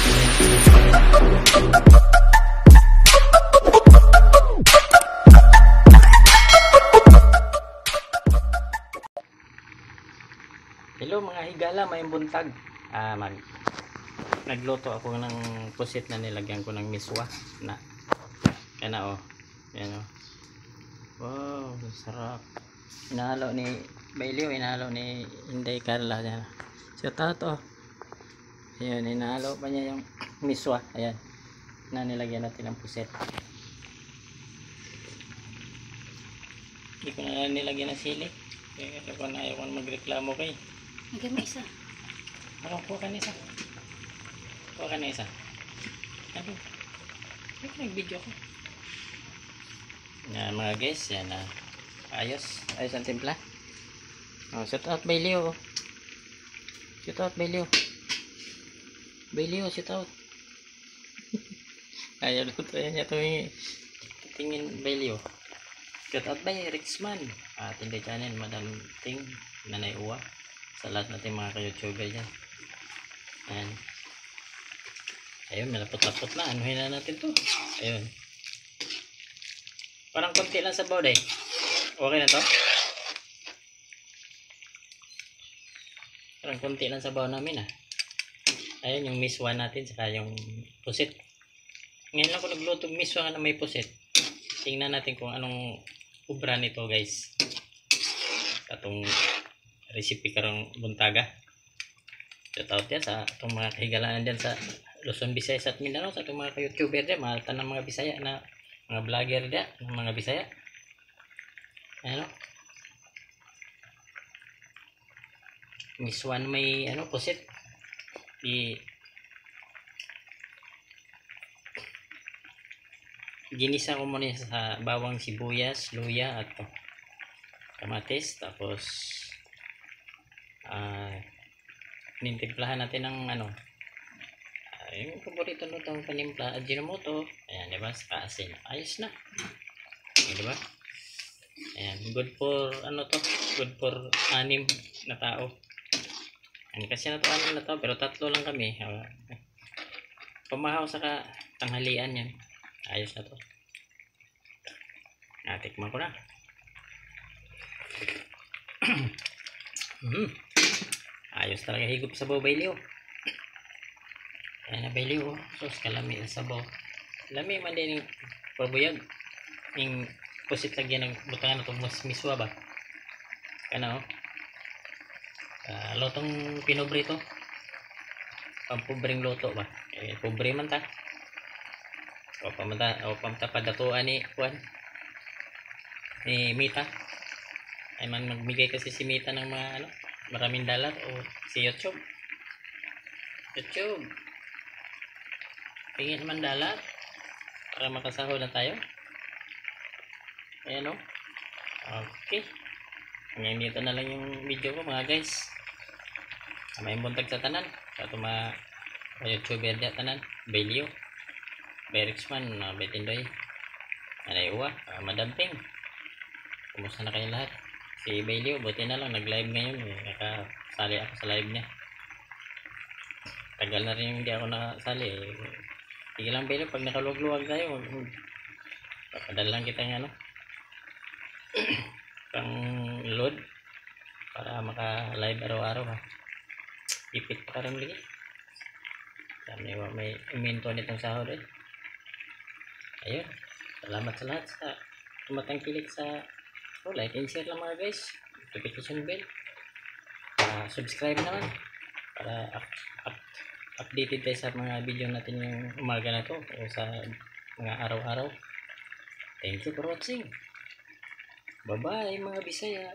Hello mga higala, may buntag. Nagluto ako ng pusit na nilagyan ko ng miswa na. Kana oh. Yan oh. Wow, sarap. Inahalo ni Bailio, inahalo ni Inday Carla yan. Shout out oh. Ayun, inahalo pa niya yung miswa. Ayan. Na nilagyan natin ng pusit. Hindi ko na nilagyan ng sili. Kaya ako na ayaw ko magreklamo kay. Hanggang mo isa. Ako, kuha ka na isa. Kuha ka na isa. Ano? Bakit nag-video ko? Yan mga guys. Yan na. Ayos. Ayos ang timpla. Oh, shout out Bailio. Shout out Bailio. Bailio, shout out. Ayaw luto yan niya tuwing tingin Bailio. Shout out by Rixman. Tinday channel, Madam Ting, Nanay Uwa. Sa lahat natin mga ka-youtuber dyan. Ayan. Ayun, malapot-lapot na. Anuhin na natin to. Ayun. Parang konti lang sa bawd eh. Okay na to? Parang konti lang sa bawd namin ah. Ayun, yung miswa natin saka yung pusit. Ngayon lang ko nagluto miswa na may pusit. Tingnan natin kung anong ubra nito guys. Atong recipe karong buntaga. Shout out yan sa itong mga kahigalaan dyan sa Luzon, Visayas at Mindanao, sa itong mga ka-youtuber dyan, mga tanang mga Bisaya na mga vlogger dyan, mga Bisaya. Ano? Miswan may ano, pusit. Ginisa ko muna sa bawang sibuyas, luya at kamatis, tapos nintimplahan natin ng ano, yung paborito nito ang panimpla, Ajinomoto. Ayan, diba? Sa asin. Ayos na. Ayan, diba? Ayan, good for ano to? Good for 6 na tao. Ayan, kasi na to 6 na tao, pero 3 lang kami. Pumahaw sa tanghalian yan. Ayos na to. Natikman ko na. Ayos talaga higop sa Bailio. Ayan na Bailio. Sos kalami sa sabaw. Lami man din yung pabuyag. Yung pusit lagyan ng butangan na itong miswa ba? Ano? Lotong pinobrito. Pampubring loto ba? Pobre man ta. O pamta padatuan ni Juan. Ni Mita. Ay man magbigay kasi si Mita ng mga ano, maraming $, o si YouTube. Pingin naman $, para makasahod na tayo. Ayan o. Okay. Ngayon dito na lang yung video ko mga guys. May buntag sa tanan. Sa ito mga YouTuber dyan tanan. Bailio, Berixman, Betindoy, Nanay Uwa, Madam Ting. Kumusta na kayo lahat? Si Bailio, buti na lang nag-live ngayon. Nakasali ako sa live niya. Tagal na rin hindi ako nakasali. Sige lang Bailio, pag nakalugluwag tayo, papadala lang kita ng ano, pang load para maka-live araw-araw ha. Ipit pa rin lagi. May iminto nitong sahod eh. Ayun. Salamat sa lahat sa tumatangkilik sa like and share lang mga guys. Notification bell. Subscribe naman para updated tayo sa mga video natin yung umaga na to o sa mga araw-araw. Thank you for watching. Bye bye mga Bisaya.